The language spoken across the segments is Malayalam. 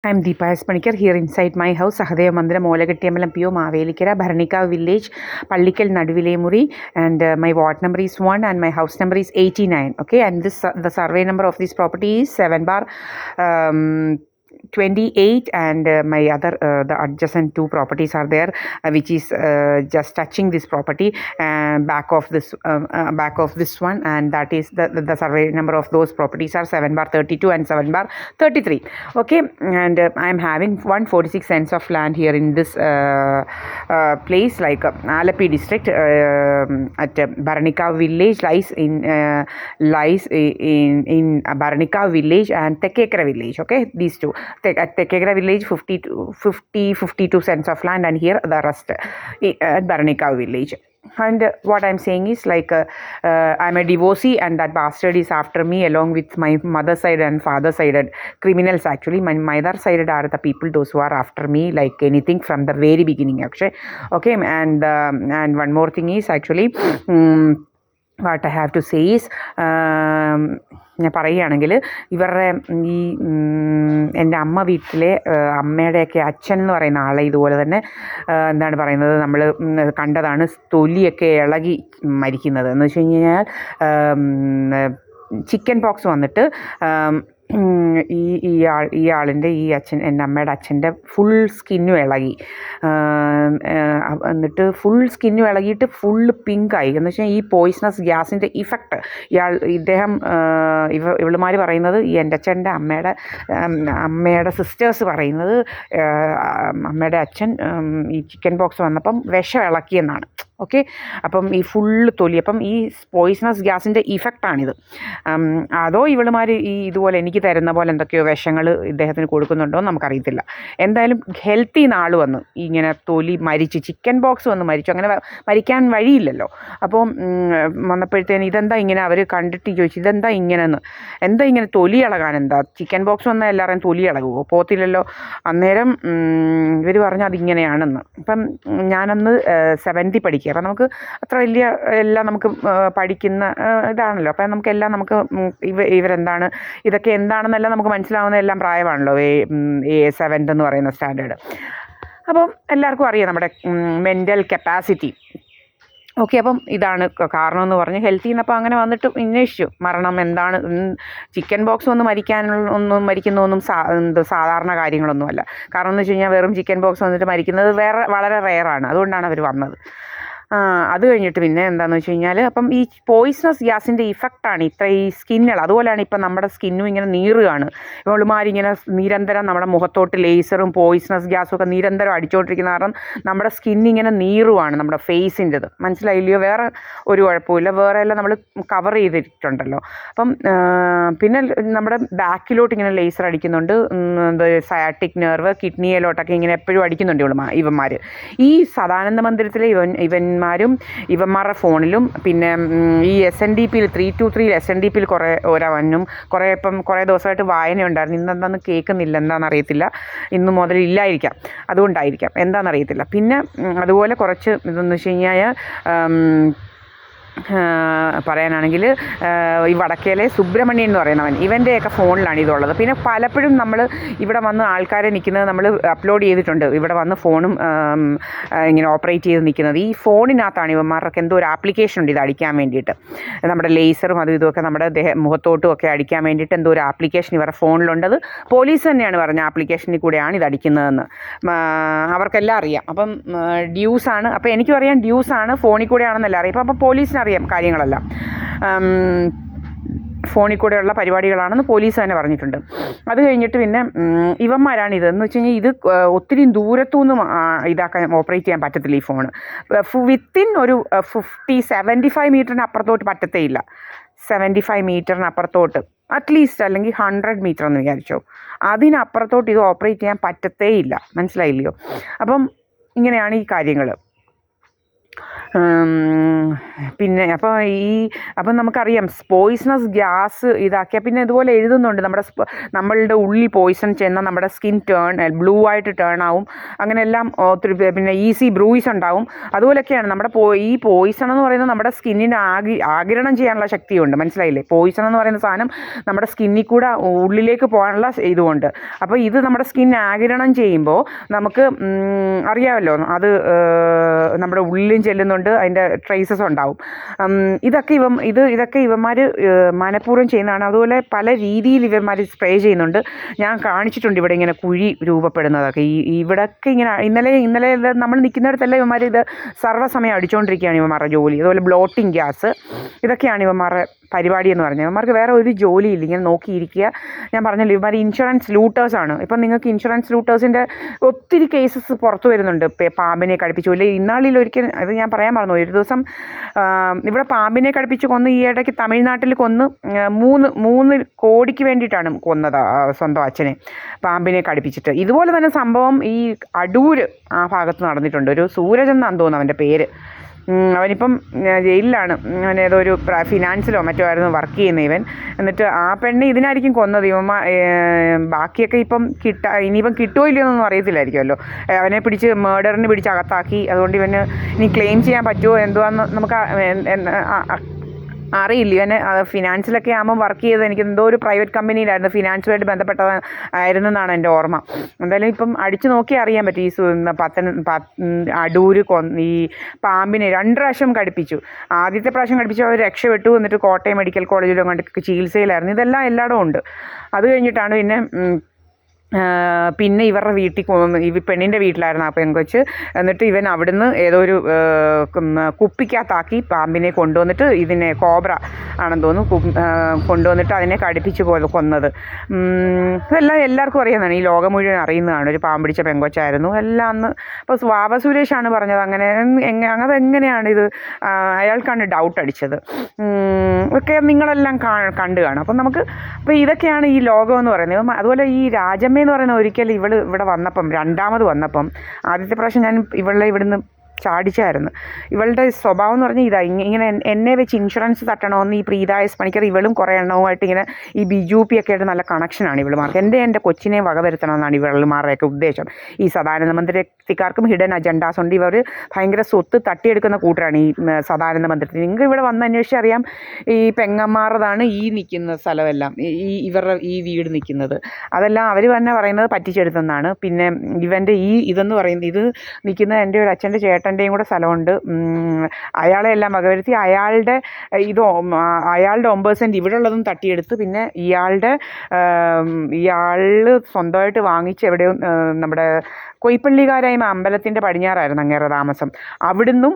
I'm Deepa S. Panikar here inside my house, Sahadeva Mandiram, Olagattiambalam PO, Mavelikara, Bharanikavu village, Pallikal Naduvilemuri, and my ward number is 1 and my house number is 89. Okay, and this the survey number of this property is 7 bar 28, and my other the adjacent two properties are there, which is just touching this property, back of this one, and that is the survey number of those properties are 7 bar 32 and 7 bar 33. Okay, and I am having 146 cents of land here in this place, like Alapi district, at Bharanikavu village, lies in Bharanikavu village and Tekekara village. Okay, these two. At Tekekara village, 52 cents of land, and here the rest at Bharanikavu village. And what I'm saying is, like, I'm a divorcee, and that bastard is after me, along with my mother side and father side criminals. Actually, my mother side are the people, those who are after me like anything from the very beginning, actually. Okay, and one more thing is, actually, what I have to say is, ഞാൻ പറയുകയാണെങ്കിൽ ഇവരുടെ ഈ എൻ്റെ അമ്മ വീട്ടിലെ അമ്മയുടെയൊക്കെ അച്ഛൻ എന്ന് പറയുന്ന ആളെ ഇതുപോലെ തന്നെ എന്താണ് പറയുന്നത്, നമ്മൾ കണ്ടതാണ്, തൊലിയൊക്കെ ഇളകി മരിക്കുന്നത്. എന്ന് വെച്ച് കഴിഞ്ഞാൽ ചിക്കൻ പോക്സ് വന്നിട്ട് ഈ ആളിൻ്റെ ഈ അച്ഛൻ, എൻ്റെ അമ്മയുടെ അച്ഛൻ്റെ ഫുൾ സ്കിന്നും ഇളകി, എന്നിട്ട് ഫുൾ സ്കിന്നും ഇളകിയിട്ട് ഫുള്ള് പിങ്കായി. എന്ന് വെച്ചാൽ ഈ പോയിസണസ് ഗ്യാസിൻ്റെ ഇഫക്റ്റ് ഇവളുമാർ പറയുന്നത്, ഈ എൻ്റെ അച്ഛൻ്റെ അമ്മയുടെ സിസ്റ്റേഴ്സ് പറയുന്നത്, അമ്മയുടെ അച്ഛൻ ഈ ചിക്കൻ പോക്സ് വന്നപ്പം വിഷം ഇളക്കിയെന്നാണ്. ഓക്കെ, അപ്പം ഈ ഫുള്ള് തൊലി, അപ്പം ഈ പോയിസണസ് ഗ്യാസിൻ്റെ ഇഫക്റ്റാണിത്. അതോ ഇവളുമാർ ഈ ഇതുപോലെ എനിക്ക് തരുന്ന പോലെ എന്തൊക്കെയോ വിഷങ്ങൾ ഇദ്ദേഹത്തിന് കൊടുക്കുന്നുണ്ടോ എന്ന് നമുക്കറിയത്തില്ല. എന്തായാലും ഹെൽത്തി നാൾ വന്ന് ഇങ്ങനെ തൊലി മരിച്ച്, ചിക്കൻ ബോക്സ് വന്ന് മരിച്ചു, അങ്ങനെ മരിക്കാൻ വഴിയില്ലല്ലോ. അപ്പോൾ വന്നപ്പോഴത്തേന് ഇതെന്താ ഇങ്ങനെ, അവർ കണ്ടിട്ട് ചോദിച്ചു ഇതെന്താ ഇങ്ങനെയെന്ന്. എന്താ ഇങ്ങനെ തൊലി ഇളകാൻ, എന്താ ചിക്കൻ ബോക്സ് വന്നാൽ എല്ലാവരും തൊലി ഇളകുമോ? പോത്തില്ലല്ലോ. അന്നേരം ഇവർ പറഞ്ഞു അതിങ്ങനെയാണെന്ന്. അപ്പം ഞാനന്ന് 7th പഠിക്കുക. അപ്പം നമുക്ക് അത്ര വലിയ എല്ലാം നമുക്ക് പഠിക്കുന്ന ഇതാണല്ലോ. അപ്പം നമുക്കെല്ലാം നമുക്ക് ഇവരെന്താണ്, ഇതൊക്കെ എന്താണെന്നെല്ലാം നമുക്ക് മനസ്സിലാവുന്ന എല്ലാം പ്രായമാണല്ലോ, 7th എന്ന് പറയുന്ന സ്റ്റാൻഡേർഡ്. അപ്പം എല്ലാവർക്കും അറിയാം നമ്മുടെ മെൻ്റൽ കപ്പാസിറ്റി. ഓക്കെ, അപ്പം ഇതാണ് കാരണം എന്ന് പറഞ്ഞ് ഹെൽത്തിൽ നിന്നപ്പോൾ അങ്ങനെ വന്നിട്ട് അന്വേഷിച്ചു മരണം എന്താണ്. ചിക്കൻ ബോക്സ് ഒന്നും മരിക്കുന്നൊന്നും സാധാരണ കാര്യങ്ങളൊന്നുമല്ല. കാരണം എന്ന് വെച്ച് കഴിഞ്ഞാൽ വെറും ചിക്കൻ ബോക്സ് വന്നിട്ട് മരിക്കുന്നത് വളരെ റെയറാണ്. അതുകൊണ്ടാണ് അവർ വന്നത്. അത് കഴിഞ്ഞിട്ട് പിന്നെ എന്താണെന്ന് വെച്ച് കഴിഞ്ഞാൽ, അപ്പം ഈ പോയിസണസ് ഗ്യാസിൻ്റെ ഇഫക്റ്റാണ് ഇത്ര ഈ സ്കിന്നുകൾ. അതുപോലെയാണ് ഇപ്പം നമ്മുടെ സ്കിന്നും ഇങ്ങനെ നീറുകയാണ്. ഇവളുമാരിങ്ങനെ നിരന്തരം നമ്മുടെ മുഖത്തോട്ട് ലേസറും പോയിസണസ് ഗ്യാസും ഒക്കെ നിരന്തരം അടിച്ചുകൊണ്ടിരിക്കുന്ന കാരണം നമ്മുടെ സ്കിന്നിങ്ങനെ നീറുവാണ്, നമ്മുടെ ഫേസിൻ്റെത്. മനസ്സിലായില്ലയോ? വേറെ ഒരു കുഴപ്പമില്ല, വേറെ എല്ലാം നമ്മൾ കവർ ചെയ്തിട്ടുണ്ടല്ലോ. അപ്പം പിന്നെ നമ്മുടെ ബാക്കിലോട്ട് ഇങ്ങനെ ലേസർ അടിക്കുന്നുണ്ട്, സയാറ്റിക് നെർവ്, കിഡ്നിയിലോട്ടൊക്കെ ഇങ്ങനെ എപ്പോഴും അടിക്കുന്നുണ്ട് ഇവന്മാർ. ഈ സദാനന്ദ മന്ദിരത്തിലെ ഇവന്മാരുടെ ഫോണിലും, പിന്നെ ഈ SNDP 323 SNDP കുറേ ദിവസമായിട്ട് വായനയുണ്ടായിരുന്നു. ഇന്നെന്താണെന്ന് കേൾക്കുന്നില്ല, എന്താണെന്നറിയത്തില്ല. ഇന്ന് മുതൽ ഇല്ലായിരിക്കാം, അതുകൊണ്ടായിരിക്കാം, എന്താണെന്നറിയത്തില്ല. പിന്നെ അതുപോലെ കുറച്ച് ഇതെന്ന് വെച്ച് കഴിഞ്ഞാൽ പറയാനാണെങ്കിൽ, ഈ വടക്കേലെ സുബ്രഹ്മണ്യൻ എന്ന് പറയുന്നവൻ, ഇവൻ്റെയൊക്കെ ഫോണിലാണ് ഇതുള്ളത്. പിന്നെ പലപ്പോഴും നമ്മൾ ഇവിടെ വന്ന് ആൾക്കാരെ നിൽക്കുന്നത് നമ്മൾ അപ്ലോഡ് ചെയ്തിട്ടുണ്ട്. ഇവിടെ വന്ന് ഫോണും ഇങ്ങനെ ഓപ്പറേറ്റ് ചെയ്ത് നിൽക്കുന്നത്. ഈ ഫോണിനകത്താണ് ഇവന്മാർക്ക് എന്തോ ഒരു ആപ്ലിക്കേഷൻ ഉണ്ട് ഇത് അടിക്കാൻ വേണ്ടിയിട്ട്. നമ്മുടെ ലേസറും അതും ഇതുമൊക്കെ നമ്മുടെ മുഖത്തോട്ടും ഒക്കെ അടിക്കാൻ വേണ്ടിയിട്ട് എന്തോ ഒരു ആപ്ലിക്കേഷൻ ഇവരുടെ ഫോണിലുണ്ടത്. പോലീസ് തന്നെയാണ് പറഞ്ഞ ആപ്ലിക്കേഷനിൽ കൂടെയാണ് ഇത് അടിക്കുന്നതെന്ന്. അവർക്കെല്ലാം അറിയാം. അപ്പം ഡ്യൂസാണ്, അപ്പോൾ എനിക്കും അറിയാം ഡ്യൂസാണ്, ഫോണിൽ കൂടെയാണെന്നെല്ലാം അറിയാം. അപ്പം പോലീസിന് അറിയാം കാര്യങ്ങളെല്ലാം. ഫോണിൽ കൂടെയുള്ള പരിപാടികളാണെന്ന് പോലീസ് തന്നെ പറഞ്ഞിട്ടുണ്ട്. അത് കഴിഞ്ഞിട്ട് പിന്നെ ഇവന്മാരാണ് ഇതെന്ന് വെച്ച് കഴിഞ്ഞാൽ, ഇത് ഒത്തിരി ദൂരത്തുനിന്നും ഇതാക്കാൻ ഓപ്പറേറ്റ് ചെയ്യാൻ പറ്റത്തില്ല ഈ ഫോണ്. വിത്തിൻ ഒരു 75 മീറ്ററിന് അപ്പുറത്തോട്ട് പറ്റത്തേയില്ല. 75 മീറ്ററിന് അപ്പുറത്തോട്ട് അറ്റ്ലീസ്റ്റ്, അല്ലെങ്കിൽ 100 മീറ്റർ എന്ന് വിചാരിച്ചോ, അതിനപ്പുറത്തോട്ട് ഇത് ഓപ്പറേറ്റ് ചെയ്യാൻ പറ്റത്തേയില്ല. മനസ്സിലായില്ലയോ? അപ്പം ഇങ്ങനെയാണ് ഈ കാര്യങ്ങൾ. പിന്നെ അപ്പം നമുക്കറിയാം പോയിസണസ് ഗ്യാസ് ഇതാക്കിയാൽ പിന്നെ ഇതുപോലെ എഴുതുന്നുണ്ട് നമ്മളുടെ ഉള്ളിൽ പോയിസൺ ചെന്നാൽ നമ്മുടെ സ്കിൻ ബ്ലൂ ആയിട്ട് ടേൺ ആവും, അങ്ങനെയെല്ലാം ഒത്തിരി പിന്നെ ഈസി ബ്രൂയിസ് ഉണ്ടാവും. അതുപോലെയൊക്കെയാണ് നമ്മുടെ ഈ പോയിസൺ എന്ന് പറയുന്നത് നമ്മുടെ സ്കിന്നിന് ആഗിരണം ചെയ്യാനുള്ള ശക്തിയുണ്ട്, മനസ്സിലായില്ലേ? പോയിസൺ എന്ന് പറയുന്ന സാധനം നമ്മുടെ സ്കിന്നിൽ കൂടെ ഉള്ളിലേക്ക് പോകാനുള്ള ഇതുമുണ്ട്. അപ്പോൾ ഇത് നമ്മുടെ സ്കിൻ ആഗിരണം ചെയ്യുമ്പോൾ നമുക്ക് അറിയാമല്ലോ, അത് നമ്മുടെ ഉള്ളിലും ചെല്ലുന്നുണ്ട്, അതിൻ്റെ ട്രേസസ് ഉണ്ടാവും. ഇതൊക്കെ ഇവന്മാർ മനഃപൂർവ്വം ചെയ്യുന്നതാണ്. അതുപോലെ പല രീതിയിൽ ഇവന്മാർ സ്പ്രേ ചെയ്യുന്നുണ്ട്. ഞാൻ കാണിച്ചിട്ടുണ്ട് ഇവിടെ ഇങ്ങനെ കുഴി രൂപപ്പെടുന്നതൊക്കെ. ഇവിടെയൊക്കെ ഇങ്ങനെ ഇന്നലെ നമ്മൾ നിൽക്കുന്നിടത്തെല്ലാം ഇവന്മാർ ഇത് സർവ്വസമയം അടിച്ചുകൊണ്ടിരിക്കുകയാണ് ഇവന്മാരുടെ ജോലി. അതുപോലെ ബ്ലോട്ടിങ് ഗ്യാസ്, ഇതൊക്കെയാണ് ഇവന്മാരുടെ പരിപാടി എന്ന് പറഞ്ഞാൽ. ഇവന്മാർക്ക് വേറെ ഒരു ജോലിയില്ല, ഇങ്ങനെ നോക്കിയിരിക്കുക. ഞാൻ പറഞ്ഞല്ലോ, ഇവന്മാർ ഇൻഷുറൻസ് ലൂട്ടേഴ്സാണ്. ഇപ്പം നിങ്ങൾക്ക് ഇൻഷുറൻസ് ലൂട്ടേഴ്സിൻ്റെ ഒത്തിരി കേസസ് പുറത്തു വരുന്നുണ്ട്. പാമ്പിനെ കടിപ്പിച്ചു, ഇല്ലേ ഇന്നാളിൽ ഒരിക്കൽ, അത് ഞാൻ പറയാൻ മറന്നു, ഒരു ദിവസം ഇവിടെ പാമ്പിനെ കടിപ്പിച്ച് കൊന്ന്, ഈ ഇടയ്ക്ക് തമിഴ്നാട്ടിൽ കൊന്ന് 3 കോടിക്ക് വേണ്ടിയിട്ടാണ് കൊന്നത് സ്വന്തം അച്ഛനെ, പാമ്പിനെ കടിപ്പിച്ചിട്ട്. ഇതുപോലെ തന്നെ സംഭവം ഈ അടൂർ ആ ഭാഗത്ത് നടന്നിട്ടുണ്ട്. ഒരു സൂരജ് എന്നാന്ന് തോന്നുന്നു അവൻ്റെ പേര്. അവനിപ്പം ജയിലിലാണ്. അവൻ ഏതോ ഒരു ഫിനാൻസിലോ മറ്റോ ആയിരുന്നു വർക്ക് ചെയ്യുന്ന ഇവൻ. എന്നിട്ട് ആ പെണ്ണ് ഇതിനായിരിക്കും കൊന്നത്. ബാക്കിയൊക്കെ ഇനിയിപ്പം കിട്ടുമോ ഇല്ലയോ എന്നൊന്നും അറിയത്തില്ലായിരിക്കുമല്ലോ. അവനെ മേർഡറിന് പിടിച്ച് അകത്താക്കി. അതുകൊണ്ട് ഇവന് ഇനി ക്ലെയിം ചെയ്യാൻ പറ്റുമോ എന്തുവാന്ന് നമുക്ക് അറിയില്ല. ഇവന് ഫിനാൻസിലൊക്കെ ആകുമ്പം വർക്ക് ചെയ്തത് എനിക്ക് എന്തോ ഒരു പ്രൈവറ്റ് കമ്പനിയിലായിരുന്നു, ഫിനാൻസുമായിട്ട് ബന്ധപ്പെട്ടതായിരുന്നെന്നാണ് എൻ്റെ ഓർമ്മ. എന്തായാലും ഇപ്പം അടിച്ചു നോക്കിയാൽ അറിയാൻ പറ്റും. അടൂർ ഈ പാമ്പിനെ 2 പ്രാവശ്യം കടിപ്പിച്ചു. ആദ്യത്തെ പ്രാവശ്യം കടിപ്പിച്ചു അവർ രക്ഷപ്പെട്ടു. എന്നിട്ട് കോട്ടയം മെഡിക്കൽ കോളേജിലും കണ്ട് ചികിത്സയിലായിരുന്നു. ഇതെല്ലാം എല്ലായിടവും ഉണ്ട്. അത് കഴിഞ്ഞിട്ടാണ് പിന്നെ ഇവരുടെ പെണ്ണിൻ്റെ വീട്ടിലായിരുന്നു ആ പെങ്കൊച്ച്. എന്നിട്ട് ഇവൻ അവിടുന്ന് ഏതോ ഒരു കുപ്പിക്കകത്താക്കി പാമ്പിനെ കൊണ്ടുവന്നിട്ട്, ഇതിനെ കോബ്ര ആണെന്ന് തോന്നുന്നു, കൊണ്ടുവന്നിട്ട് അതിനെ കടിപ്പിച്ച് കൊന്നത്. ഇതെല്ലാം എല്ലാവർക്കും അറിയാവുന്നതാണ്, ഈ ലോകം മുഴുവൻ അറിയുന്നതാണ്. ഒരു പാമ്പ് പിടിച്ച പെങ്കൊച്ചായിരുന്നു എല്ലാം അന്ന്. അപ്പോൾ വാവ സുരേഷാണ് പറഞ്ഞത്. അതെങ്ങനെയാണ് ഇത്, അയാൾക്കാണ് ഡൗട്ട് അടിച്ചത്. ഒക്കെ നിങ്ങളെല്ലാം കണ്ടു കാണും. അപ്പോൾ ഇതൊക്കെയാണ് ഈ ലോകം എന്ന് പറയുന്നത്. അതുപോലെ ഈ രാജമ്മ എന്ന് പറയുന്ന ഒരിക്കൽ ഇവിടെ വന്നപ്പം, രണ്ടാമത് വന്നപ്പം, ആദ്യത്തെ പ്രാവശ്യം ഞാൻ ഇവിടുന്ന് ചാടിച്ചായിരുന്നു. ഇവളുടെ സ്വഭാവം എന്ന് പറഞ്ഞാൽ ഇങ്ങനെ എന്നെ വെച്ച് ഇൻഷുറൻസ് തട്ടണമെന്ന് ഈ പ്രീതായസ് പണിക്കർ ഇവളും കുറേ എണ്ണവുമായിട്ട് ഇങ്ങനെ ഈ BJP ഒക്കെ ആയിട്ട് നല്ല കണക്ഷനാണ് ഇവളുമാർക്ക്. എൻ്റെ കൊച്ചിനെ വകവരുത്തണമെന്നാണ് ഇവളുമാരുടെയൊക്കെ ഉദ്ദേശം. ഈ സദാനന്ദ മന്ദിരക്കാർക്കും ഹിഡൻ അജണ്ടാസ് ഉണ്ട്. ഇവർ ഭയങ്കര സ്വത്ത് തട്ടിയെടുക്കുന്ന കൂട്ടരാണ് ഈ സദാനന്ദ മന്ദിരത്തിൽ. നിങ്ങൾക്ക് ഇവിടെ വന്ന് അന്വേഷിച്ചറിയാം, ഈ പെങ്ങന്മാരതാണ് ഈ നിൽക്കുന്ന സ്ഥലമെല്ലാം, ഇവരുടെ ഈ വീട് നിൽക്കുന്നത്. അതെല്ലാം അവർ തന്നെ പറയുന്നത് പറ്റിച്ചെടുത്തെന്നാണ്. പിന്നെ ഇവൻ്റെ ഇതെന്ന് പറയുന്നത്, ഇത് നിൽക്കുന്ന എൻ്റെ ഒരു അച്ഛൻ്റെ ചേട്ടൻ്റെയും കൂടെ സ്ഥലമുണ്ട്. അയാളെ എല്ലാം വകവരുത്തി അയാളുടെ 9% ഇവിടെ ഉള്ളതും തട്ടിയെടുത്ത്, പിന്നെ ഇയാൾ സ്വന്തമായിട്ട് വാങ്ങിച്ച് എവിടെയോ നമ്മുടെ കൊയ്പ്പള്ളിക്കാരായ്മ അമ്പലത്തിൻ്റെ പടിഞ്ഞാറായിരുന്നു അങ്ങേറെ താമസം. അവിടുന്നും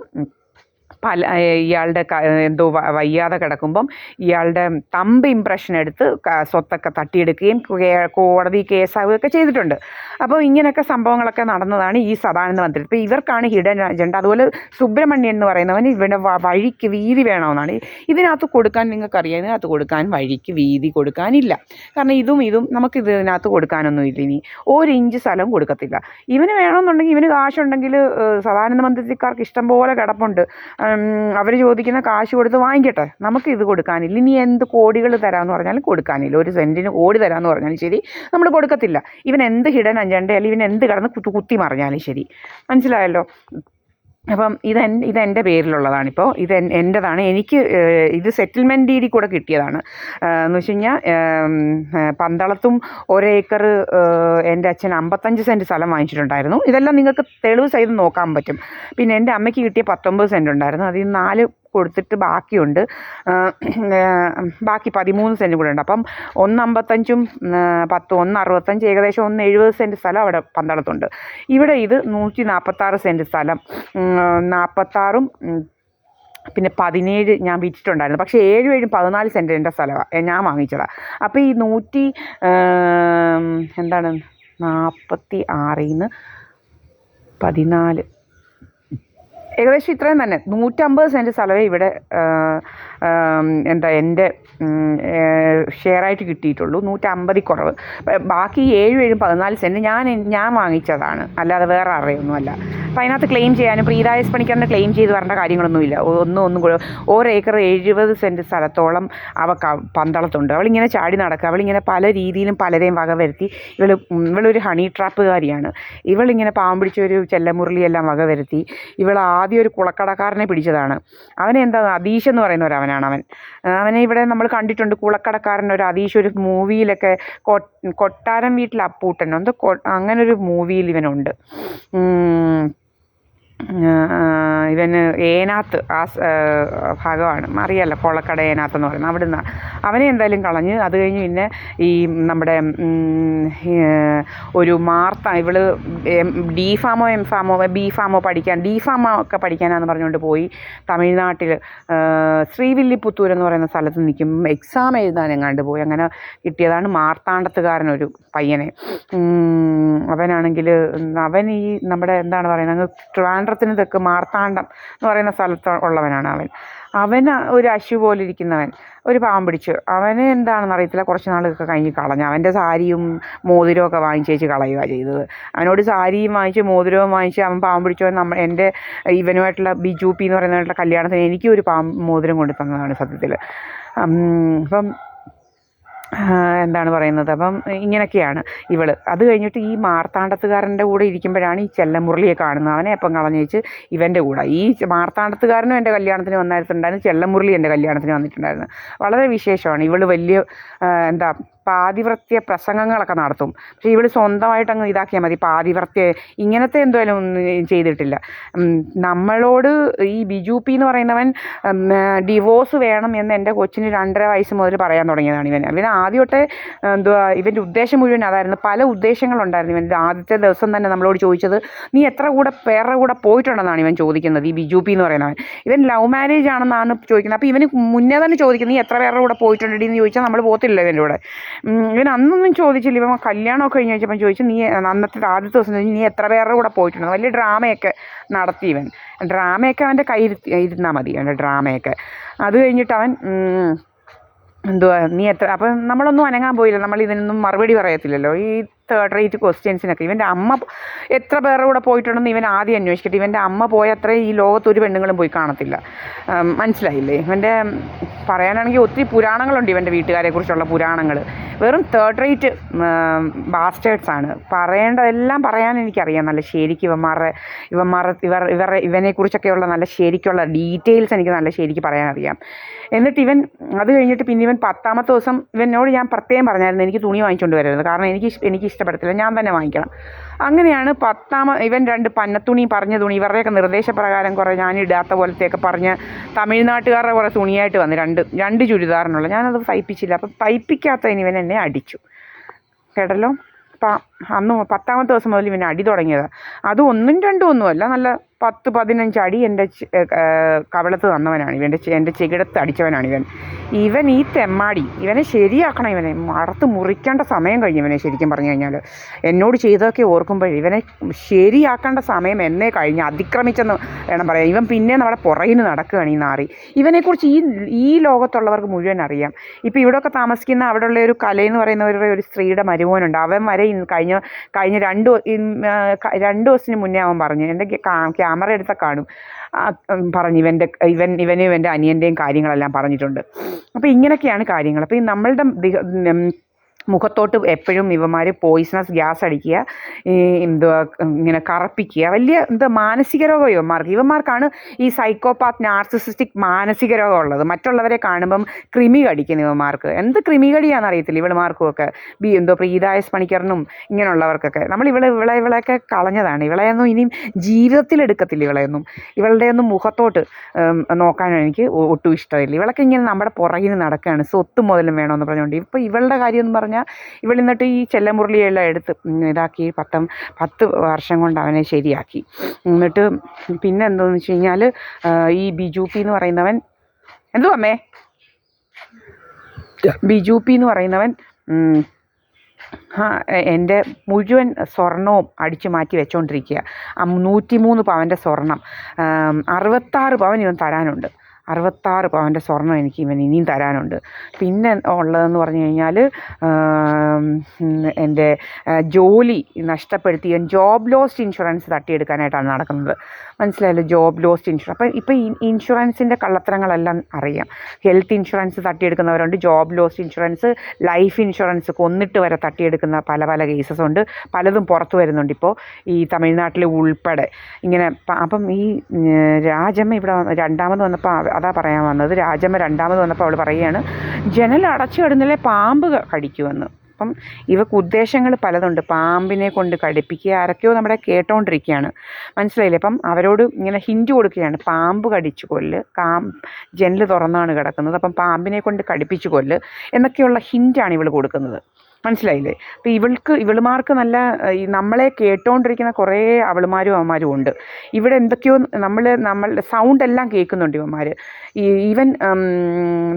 ഇയാളുടെ എന്തോ വയ്യാതെ കിടക്കുമ്പം ഇയാളുടെ തമ്പ് ഇംപ്രഷൻ എടുത്ത് സ്വത്തൊക്കെ തട്ടിയെടുക്കുകയും കോടതി കേസാവുകയൊക്കെ ചെയ്തിട്ടുണ്ട്. അപ്പോൾ ഇങ്ങനെയൊക്കെ സംഭവങ്ങളൊക്കെ നടന്നതാണ് ഈ സദാനന്ദ മന്ദിരം. ഇപ്പോൾ ഇവർക്കാണ് ഹിഡൻ അജണ്ട. അതുപോലെ സുബ്രഹ്മണ്യൻ എന്ന് പറയുന്നവൻ ഇവിടെ വഴിക്ക് വീതി വേണമെന്നാണ്. ഇതിനകത്ത് കൊടുക്കാൻ നിങ്ങൾക്കറിയാം, ഇതിനകത്ത് കൊടുക്കാൻ വഴിക്ക് വീതി കൊടുക്കാനില്ല. കാരണം ഇതും നമുക്ക് ഇതിനകത്ത് കൊടുക്കാനൊന്നും ഇല്ല. ഇനി 1 ഇഞ്ച് സ്ഥലം കൊടുക്കത്തില്ല. ഇവന് വേണമെന്നുണ്ടെങ്കിൽ, ഇവന് കാശുണ്ടെങ്കിൽ, സദാനന്ദ മന്ദിരക്കാർക്ക് ഇഷ്ടം പോലെ കിടപ്പുണ്ട്, അവർ ചോദിക്കുന്ന കാശ് കൊടുത്ത് വാങ്ങിക്കട്ടെ. നമുക്കിത് കൊടുക്കാനില്ല. ഇനി എന്ത് കോടികൾ തരാമെന്ന് പറഞ്ഞാലും കൊടുക്കാനില്ല. 1 സെൻറ്റിന് കോടി തരാമെന്ന് പറഞ്ഞാലും ശരി, നമ്മൾ കൊടുക്കത്തില്ല. ഇവൻ എന്ത് ഹിഡൻ അജണ്ട, അല്ലെങ്കിൽ ഇവൻ എന്ത് കിടന്ന് കുത്തി മറിഞ്ഞാലും ശരി, മനസ്സിലായല്ലോ. അപ്പം ഇതെൻ്റെ പേരിലുള്ളതാണിപ്പോൾ. എൻ്റെതാണ്. എനിക്ക് ഇത് സെറ്റിൽമെൻറ്റ് ഡീഡിൽ കൂടെ കിട്ടിയതാണ്. എന്ന് വെച്ച് കഴിഞ്ഞാൽ പന്തളത്തും 1 ഏക്കർ എൻ്റെ അച്ഛൻ 55 സെൻറ്റ് സ്ഥലം വാങ്ങിച്ചിട്ടുണ്ടായിരുന്നു. ഇതെല്ലാം നിങ്ങൾക്ക് തെളിവ് സഹിതം നോക്കാൻ പറ്റും. പിന്നെ എൻ്റെ അമ്മയ്ക്ക് കിട്ടിയ 19 സെൻറ്റ് ഉണ്ടായിരുന്നു. അതിൽ 4 കൊടുത്തിട്ട് ബാക്കിയുണ്ട്. ബാക്കി 13 സെൻറ്റും കൂടെ ഉണ്ട്. അപ്പം 155 10 165 ഏകദേശം 170 സെൻറ്റ് സ്ഥലം അവിടെ പന്തളത്തുണ്ട്. ഇവിടെ ഇത് 146 സെൻറ്റ് സ്ഥലം, 46ഉം പിന്നെ 17 ഞാൻ വിറ്റിട്ടുണ്ടായിരുന്നു. പക്ഷേ 7 14 സെൻറ്റ് എൻ്റെ സ്ഥലമാണ്, ഞാൻ വാങ്ങിച്ചതാണ്. അപ്പോൾ ഈ 46 14 ഏകദേശം ഇത്രയും തന്നെ 150 സെൻറ്റ് സ്ഥലമേ ഇവിടെ എന്താ എൻ്റെ ഷെയറായിട്ട് കിട്ടിയിട്ടുള്ളൂ. 150 കുറവ്. ബാക്കി 7 സെൻറ്റ് ഞാൻ വാങ്ങിച്ചതാണ്, അല്ലാതെ വേറെ ആരുടെയൊന്നുമല്ല. അപ്പം അതിനകത്ത് ക്ലെയിം ചെയ്യാനും പ്രീതായസ് പണിക്കറിന് ക്ലെയിം ചെയ്ത് വരേണ്ട കാര്യങ്ങളൊന്നുമില്ല. ഒന്നും കൂടെ 1 ഏക്കർ 70 സെൻറ്റ് സ്ഥലത്തോളം അവൾക്ക് പന്തളത്തുണ്ട്. അവളിങ്ങനെ ചാടി നടക്കുക. അവളിങ്ങനെ പല രീതിയിലും പലരെയും വകവരുത്തി. ഇവളൊരു ഹണി ട്രാപ്പുകാരിയാണ്. ഇവളിങ്ങനെ പാവം പിടിച്ചൊരു ചെല്ലമുരളിയെല്ലാം വകവരുത്തി. ഇവൾ ആദ്യം ഒരു കുളക്കടക്കാരനെ പിടിച്ചതാണ്. അവനെന്താ അതീഷ് എന്ന് പറയുന്ന ഒരവനാണ് അവനെ ഇവിടെ നമ്മൾ കണ്ടിട്ടുണ്ട്. കുളക്കടക്കാരൻ ഒരു അതീഷ് ഒരു മൂവിയിലൊക്കെ കൊട്ടാരം വീട്ടിൽ അപ്പൂട്ടനോ എന്തോ അങ്ങനൊരു മൂവിയിൽ ഇവനുണ്ട്. ഇവന് ഏനാത്ത് ഭാഗമാണ്, അറിയാമല്ലോ കുളക്കട ഏനാത്ത് എന്ന് പറയുന്നത്. അവിടുന്ന് അവനെ എന്തായാലും കളഞ്ഞ്. അത് കഴിഞ്ഞ് പിന്നെ ഈ നമ്മുടെ ഒരു ഇവള് ഡി ഫാമോ എം ഫാമോ ബി ഫാമോ ഒക്കെ പഠിക്കാനാന്ന് പറഞ്ഞുകൊണ്ട് പോയി തമിഴ്നാട്ടിൽ ശ്രീവില്ലിപുത്തൂർ എന്ന് പറയുന്ന സ്ഥലത്ത് നിൽക്കും. എക്സാം എഴുതാൻ എങ്ങാണ്ട് പോയി. അങ്ങനെ കിട്ടിയതാണ് മാർത്താണ്ഡത്തുകാരനൊരു പയ്യനെ. അവനാണെങ്കിൽ അവൻ ഈ നമ്മുടെ എന്താണ് പറയുന്നത്, ട്രിവാൻഡ്രത്തിന് തെക്ക് മാർത്താണ്ഡം എന്ന് പറയുന്ന സ്ഥലത്ത് ഉള്ളവനാണ് അവൻ ഒരു അശു പോലെ ഇരിക്കുന്നവൻ, ഒരു പാവം പിടിച്ച്. അവന് എന്താണെന്ന് അറിയത്തില്ല, കുറച്ച് നാളൊക്കെ കഴിഞ്ഞ് കളഞ്ഞു. അവൻ്റെ സാരിയും മോതിരവും ഒക്കെ വാങ്ങിച്ചേച്ച് കളയുക ചെയ്തത്. അവനോട് സാരിയും വാങ്ങിച്ച് മോതിരവും വാങ്ങിച്ച് അവൻ പാവം പിടിച്ചോ എൻ്റെ ഇവനുമായിട്ടുള്ള ബിജു പി എന്ന് പറയുന്നതായിട്ടുള്ള കല്യാണത്തിന് എനിക്കും ഒരു മോതിരം കൊണ്ട് തന്നതാണ് സത്യത്തിൽ. അപ്പം എന്താണ് പറയുന്നത്, അപ്പം ഇങ്ങനെയൊക്കെയാണ് ഇവള്. അത് കഴിഞ്ഞിട്ട് ഈ മാർത്താണ്ഡത്തുകാരൻ്റെ കൂടെ ഇരിക്കുമ്പോഴാണ് ഈ ചെല്ലമുരളിയെ കാണുന്നത്. അവനെ അപ്പം കളഞ്ഞേച്ച് ഇവൻ്റെ കൂടെ. ഈ മാർത്താണ്ഡത്തുകാരനും എൻ്റെ കല്യാണത്തിന് വന്നിട്ടുണ്ടായിരുന്നു, ചെല്ലമുരളി എൻ്റെ കല്യാണത്തിന് വന്നിട്ടുണ്ടായിരുന്നു. വളരെ വിശേഷമാണ്. ഇവള് വലിയ എന്താ പാതിവ്രത്യ പ്രസംഗങ്ങളൊക്കെ നടത്തും. പക്ഷേ ഇവൾ സ്വന്തമായിട്ട് അങ്ങ് ഇതാക്കിയാൽ മതി. പാതിവ്രത്യ ഇങ്ങനത്തെ എന്തായാലും ഒന്നും ചെയ്തിട്ടില്ല. നമ്മളോട് ഈ ബിജു പി എന്ന് പറയുന്നവൻ ഡിവോഴ്സ് വേണം എന്ന് എൻ്റെ കൊച്ചിന് 2.5 വയസ്സ് മുതൽ പറയാൻ തുടങ്ങിയതാണ്. ഇവൻ ആദ്യമൊട്ടെ ഇവൻ്റെ ഉദ്ദേശം മുഴുവൻ അതായിരുന്നു. പല ഉദ്ദേശങ്ങളുണ്ടായിരുന്നു. ഇവൻ്റെ ആദ്യത്തെ ദിവസം തന്നെ നമ്മളോട് ചോദിച്ചത്, നീ എത്ര വേറെ കൂടെ പോയിട്ടുണ്ടെന്നാണ് ഇവൻ ചോദിക്കുന്നത്. ഈ ബിജു പി എന്ന് പറയുന്നവൻ ഇവൻ ലവ് മാരേജ് ആണെന്നാണ് ചോദിക്കുന്നത്. അപ്പോൾ ഇവന് മുന്നേ തന്നെ ചോദിക്കുന്നത്, നീ എത്ര പേരുടെ കൂടെ പോയിട്ടുണ്ടെടി എന്ന് ചോദിച്ചാൽ നമ്മൾ പോകത്തില്ല ഇവൻ്റെ കൂടെ. ഇവൻ അന്നൊന്നും ചോദിച്ചില്ല. ഇവൻ കല്യാണമൊക്കെ കഴിഞ്ഞ് വെച്ചപ്പം ചോദിച്ചു, നീ അന്നത്തെ ആദ്യത്തെ ദിവസം ചോദിച്ചു, നീ എത്ര പേരുടെ കൂടെ പോയിട്ടുണ്ട്. വലിയ ഡ്രാമയൊക്കെ നടത്തി ഇവൻ. ഡ്രാമയൊക്കെ അവൻ്റെ കയ്യിൽ ഇരുന്നാൽ മതി, അവൻ്റെ ഡ്രാമയൊക്കെ. അത് കഴിഞ്ഞിട്ട് അവൻ നീ അപ്പം നമ്മളൊന്നും അനങ്ങാൻ പോയില്ല. നമ്മൾ ഇതിനൊന്നും മറുപടി പറയത്തില്ലല്ലോ ഈ തേർഡ് റേറ്റ് ക്വസ്റ്റ്യൻസിനൊക്കെ. ഇവൻ്റെ അമ്മ എത്ര പേരുടെ കൂടെ പോയിട്ടുണ്ടെന്ന് ഇവൻ ആദ്യം അന്വേഷിക്കട്ടെ. ഇവൻ്റെ അമ്മ പോയത്രേ ഈ ലോകത്തൊരു പെണ്ണുങ്ങളും പോയി കാണത്തില്ല. മനസ്സിലായില്ലേ? ഇവൻ്റെ പറയാനാണെങ്കിൽ ഒത്തിരി പുരാണങ്ങളുണ്ട് ഇവൻ്റെ വീട്ടുകാരെക്കുറിച്ചുള്ള പുരാണങ്ങൾ. വെറും തേർഡ് റേറ്റ് ബാസ്റ്റേഴ്സാണ്. പറയേണ്ടതെല്ലാം പറയാൻ എനിക്കറിയാം നല്ല ശരിക്ക്. ഇവനെക്കുറിച്ചൊക്കെയുള്ള നല്ല ശരിക്കുള്ള ഡീറ്റെയിൽസ് എനിക്ക് നല്ല ശരിക്ക് പറയാനറിയാം. എന്നിട്ട് ഇവൻ അത് കഴിഞ്ഞിട്ട് പിന്നെ ഇവൻ 10ാമത്തെ ദിവസം ഇവനോട് ഞാൻ പ്രത്യേകം പറഞ്ഞായിരുന്നു, എനിക്ക് തുണി വാങ്ങിച്ചുകൊണ്ട് വരരുത്, കാരണം എനിക്ക് ഇഷ്ടപ്പെടത്തില്ല, ഞാൻ തന്നെ വാങ്ങിക്കണം. അങ്ങനെയാണ് ഇവൻ 2 പന്നത്തുണി പറഞ്ഞ തുണി ഇവരുടെയൊക്കെ നിർദ്ദേശപ്രകാരം കുറേ ഞാൻ ഇടാത്ത പോലത്തെയൊക്കെ പറഞ്ഞ് തമിഴ്നാട്ടുകാരുടെ കുറേ തുണിയായിട്ട് വന്ന് 2 ചുരിദാറിനുള്ള. ഞാനത് തയ്പ്പിച്ചില്ല. അപ്പം തയ്പ്പിക്കാത്തതിന് ഇവൻ എന്നെ അടിച്ചു കേട്ടല്ലോ. അന്ന് 10ാമത്തെ ദിവസം മുതൽ ഇവൻ അടി തുടങ്ങിയതാണ്. അത് 1ഉം 2ഉം ഒന്നുമല്ല, നല്ല 10-15 അടി എൻ്റെ കവളത്ത് തന്നവനാണ്. എൻ്റെ ചെകിടത്ത് അടിച്ചവനാണ് ഇവൻ ഈ തെമ്മാടി. ഇവനെ ശരിയാക്കണം. ഇവനെ അറുത്ത് മുറിക്കേണ്ട സമയം കഴിഞ്ഞു. ഇവനെ ശരിക്കും പറഞ്ഞു കഴിഞ്ഞാൽ എന്നോട് ചെയ്തതൊക്കെ ഓർക്കുമ്പോഴേ ഇവനെ ശരിയാക്കേണ്ട സമയം എന്നേ കഴിഞ്ഞ്, അതിക്രമിച്ചെന്ന് വേണം പറയാം. ഇവൻ പിന്നെ നമ്മുടെ പുറകിന് നടക്കുകയാണ് ഈ നാറി. ഇവനെക്കുറിച്ച് ഈ ലോകത്തുള്ളവർക്ക് മുഴുവൻ അറിയാം. ഇപ്പോൾ ഇവിടെയൊക്കെ താമസിക്കുന്ന അവിടെയുള്ള ഒരു കലയെന്ന് പറയുന്ന ഒരു സ്ത്രീയുടെ മരുമോനുണ്ട്. അവൻ വരെ കഴിഞ്ഞ 2 ദിവസത്തിന് മുന്നേ അവൻ പറഞ്ഞു, എൻ്റെ ക്യാമറ എടുത്ത കാണും, പറഞ്ഞു ഇവനും ഇവൻ്റെ അനിയൻ്റെയും കാര്യങ്ങളെല്ലാം പറഞ്ഞിട്ടുണ്ട്. അപ്പോൾ ഇങ്ങനെയൊക്കെയാണ് കാര്യങ്ങൾ. അപ്പോൾ ഈ നമ്മളുടെ മുഖത്തോട്ട് എപ്പോഴും ഇവന്മാർ പോയിസണസ് ഗ്യാസ് അടിക്കുക, ഇങ്ങനെ കറപ്പിക്കുക, വലിയ മാനസിക രോഗം ഇവന്മാർക്കാണ് ഈ സൈക്കോപാത്ത് നാർസിസിസ്റ്റിക് മാനസിക രോഗം ഉള്ളത്. മറ്റുള്ളവരെ കാണുമ്പം കൃമി കടിക്കുന്ന ഇവന്മാർക്ക്. എന്ത് കൃമി കടിയാണെന്ന് അറിയത്തില്ല ഇവളുമാർക്കുമൊക്കെ. പ്രീതായസ് പണിക്കറിനും ഇങ്ങനെയുള്ളവർക്കൊക്കെ. നമ്മൾ ഇവളെയൊക്കെ കളഞ്ഞതാണ്. ഇവളെയൊന്നും ഇനിയും ജീവിതത്തിലെടുക്കത്തില്ല. ഇവളുടെയൊന്നും മുഖത്തോട്ട് നോക്കാനും എനിക്ക് ഒട്ടും ഇഷ്ടമില്ല. ഇവളൊക്കെ ഇങ്ങനെ നമ്മുടെ പുറകിന് നടക്കുകയാണ്, സ്വത്ത് മുതലും വേണമെന്ന് പറഞ്ഞുകൊണ്ട്. ഇപ്പോൾ ഇവളുടെ കാര്യം എന്ന് പറഞ്ഞാൽ ഇവളിന്നിട്ട് ഈ ചെല്ലമുരളിയെല്ലാം എടുത്ത് ഇതാക്കി 10 വർഷം കൊണ്ട് അവനെ ശരിയാക്കി. എന്നിട്ട് പിന്നെ എന്താണെന്ന് വെച്ച് കഴിഞ്ഞാൽ ഈ ബിജു പി എന്ന് പറയുന്നവൻ ബിജു പി എന്ന് പറയുന്നവൻ എൻ്റെ മുഴുവൻ സ്വർണവും അടിച്ചു മാറ്റി വെച്ചുകൊണ്ടിരിക്കുക. 103 പവൻ്റെ സ്വർണം, 66 പവൻ ഇവൻ തരാനുണ്ട്. 66 പവൻ്റെ സ്വർണം എനിക്ക് ഇവൻ ഇനിയും തരാനുണ്ട്. പിന്നെ ഉള്ളതെന്ന് പറഞ്ഞു കഴിഞ്ഞാൽ എൻ്റെ ജോലി നഷ്ടപ്പെടുത്തി ജോബ് ലോസ്റ്റ് ഇൻഷുറൻസ് തട്ടിയെടുക്കാനായിട്ടാണ് നടക്കുന്നത്. മനസ്സിലായല്ലോ, ജോബ് ലോസ്റ്റ് ഇൻഷുറൻസ്. അപ്പം ഇപ്പം ഈ ഇൻഷുറൻസിൻ്റെ കള്ളത്തരങ്ങളെല്ലാം അറിയാം. ഹെൽത്ത് ഇൻഷുറൻസ് തട്ടിയെടുക്കുന്നവരുണ്ട്, job lost insurance, life insurance കൊന്നിട്ട് വരെ തട്ടിയെടുക്കുന്ന പല പല കേസസ് ഉണ്ട്. പലതും പുറത്തു വരുന്നുണ്ട് ഇപ്പോൾ ഈ തമിഴ്നാട്ടിൽ ഉൾപ്പെടെ ഇങ്ങനെ. അപ്പം ഈ രാജമ്മ ഇവിടെ രണ്ടാമത് വന്നപ്പോൾ അതാ പറയാൻ വന്നത്. രാജമ്മ രണ്ടാമത് വന്നപ്പോൾ അവൾ പറയുകയാണ്, ജനൽ അടച്ചു കിടന്നില്ലേ പാമ്പ് കടിക്കുമെന്ന്. അപ്പം ഇവക്ക് ഉദ്ദേശങ്ങൾ പലതുണ്ട്. പാമ്പിനെ കൊണ്ട് കടിപ്പിക്കുക, ആരൊക്കെയോ നമ്മുടെ കേട്ടോണ്ടിരിക്കുകയാണ്, മനസ്സിലായില്ലേ? അപ്പം അവരോട് ഇങ്ങനെ ഹിൻറ്റ് കൊടുക്കുകയാണ്, പാമ്പ് കടിച്ചു കൊല്ല്, ജനൽ തുറന്നാണ് കിടക്കുന്നത്, അപ്പം പാമ്പിനെ കൊണ്ട് കടിപ്പിച്ചു കൊല്ല് എന്നൊക്കെയുള്ള ഹിൻറ്റാണ് ഇവൾ കൊടുക്കുന്നത്. മനസ്സിലായില്ലേ? അപ്പോൾ ഇവളുമാർക്ക് നല്ല നമ്മളെ കേട്ടോണ്ടിരിക്കുന്ന കുറേ അവളുമാരും അവന്മാരും ഉണ്ട്. ഇവിടെ എന്തൊക്കെയോ നമ്മളുടെ സൗണ്ട് എല്ലാം കേൾക്കുന്നുണ്ട് ഇവന്മാർ. ഈവൻ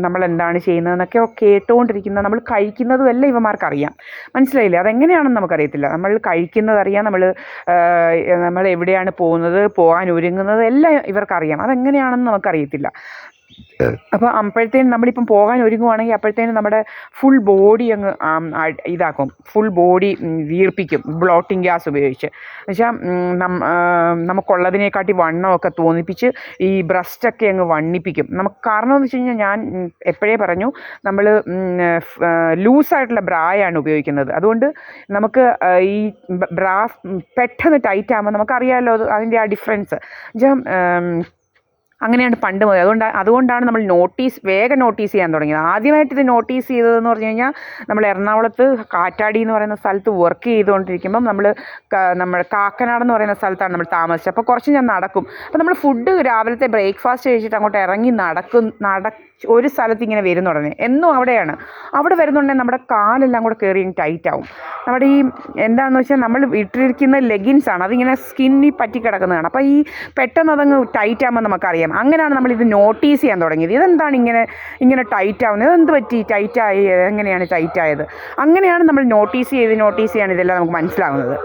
നമ്മളെന്താണ് ചെയ്യുന്നതെന്നൊക്കെ കേട്ടുകൊണ്ടിരിക്കുന്ന, നമ്മൾ കഴിക്കുന്നതും എല്ലാം ഇവന്മാർക്കറിയാം. മനസ്സിലായില്ലേ? അതെങ്ങനെയാണെന്ന് നമുക്കറിയത്തില്ല. നമ്മൾ കഴിക്കുന്നതറിയാം, നമ്മൾ എവിടെയാണ് പോകുന്നത്, പോകാൻ ഒരുങ്ങുന്നത് എല്ലാം ഇവർക്കറിയാം. അതെങ്ങനെയാണെന്ന് നമുക്കറിയത്തില്ല. അപ്പോൾ അപ്പോഴത്തേനും നമ്മളിപ്പം പോകാൻ ഒരുങ്ങുവാണെങ്കിൽ അപ്പോഴത്തേനും നമ്മുടെ ഫുൾ ബോഡി അങ്ങ് ഇതാക്കും, ഫുൾ ബോഡി വീർപ്പിക്കും ബ്ലോട്ടിങ് ഗ്യാസ് ഉപയോഗിച്ച്. എന്നുവെച്ചാൽ നമുക്കുള്ളതിനെക്കാട്ടി വണ്ണമൊക്കെ തോന്നിപ്പിച്ച് ഈ ബ്രസ്റ്റൊക്കെ അങ്ങ് വണ്ണിപ്പിക്കും നമുക്ക്. കാരണം എന്ന് വെച്ച് കഴിഞ്ഞാൽ ഞാൻ എപ്പോഴേ പറഞ്ഞു, നമ്മൾ ലൂസായിട്ടുള്ള ബ്രായാണ് ഉപയോഗിക്കുന്നത്. അതുകൊണ്ട് നമുക്ക് ഈ ബ്രാ പെട്ടെന്ന് ടൈറ്റ് ആകുമ്പോൾ നമുക്കറിയാമല്ലോ അതിൻ്റെ ആ ഡിഫറൻസ്. അങ്ങനെയാണ് പണ്ട് മുതൽ. അതുകൊണ്ടാണ് നമ്മൾ വേഗം നോട്ടീസ് ചെയ്യാൻ തുടങ്ങിയത്. ആദ്യമായിട്ട് ഇത് നോട്ടീസ് ചെയ്തതെന്ന് പറഞ്ഞു കഴിഞ്ഞാൽ നമ്മൾ എറണാകുളത്ത് കാറ്റാടി എന്ന് പറയുന്ന സ്ഥലത്ത് വർക്ക് ചെയ്തുകൊണ്ടിരിക്കുമ്പം നമ്മൾ കാക്കനാടെന്ന് പറയുന്ന സ്ഥലത്താണ് നമ്മൾ താമസിച്ചത്. അപ്പോൾ കുറച്ച് ഞാൻ നടക്കും. അപ്പോൾ നമ്മൾ രാവിലത്തെ ബ്രേക്ക്ഫാസ്റ്റ് കഴിച്ചിട്ട് അങ്ങോട്ട് ഇറങ്ങി ഒരു സ്ഥലത്ത് ഇങ്ങനെ വരുന്ന ഉടനെ എന്നും അവിടെ വരുന്നുണ്ടെങ്കിൽ നമ്മുടെ കാലെല്ലാം കൂടെ കയറി ടൈറ്റ് ആവും. നമ്മുടെ ഈ എന്താണെന്ന് വെച്ചാൽ നമ്മൾ ഇട്ടിരിക്കുന്ന ലെഗിൻസാണ്, അതിങ്ങനെ സ്കിന്നി പറ്റി കിടക്കുന്നതാണ്. അപ്പോൾ ഈ പെട്ടെന്ന് അതങ്ങ് ടൈറ്റ് ആകുമ്പോൾ നമുക്കറിയാം. അങ്ങനെയാണ് നമ്മളിത് നോട്ടീസ് ചെയ്യാൻ തുടങ്ങിയത്. ഇതെന്താണ് ഇങ്ങനെ ടൈറ്റ് ആവുന്നത്, ഇതെന്ത് പറ്റി ടൈറ്റായി, എങ്ങനെയാണ് ടൈറ്റായത്, അങ്ങനെയാണ് നമ്മൾ നോട്ടീസ് ചെയ്യാൻ ഇതെല്ലാം നമുക്ക് മനസ്സിലാവുന്നത്.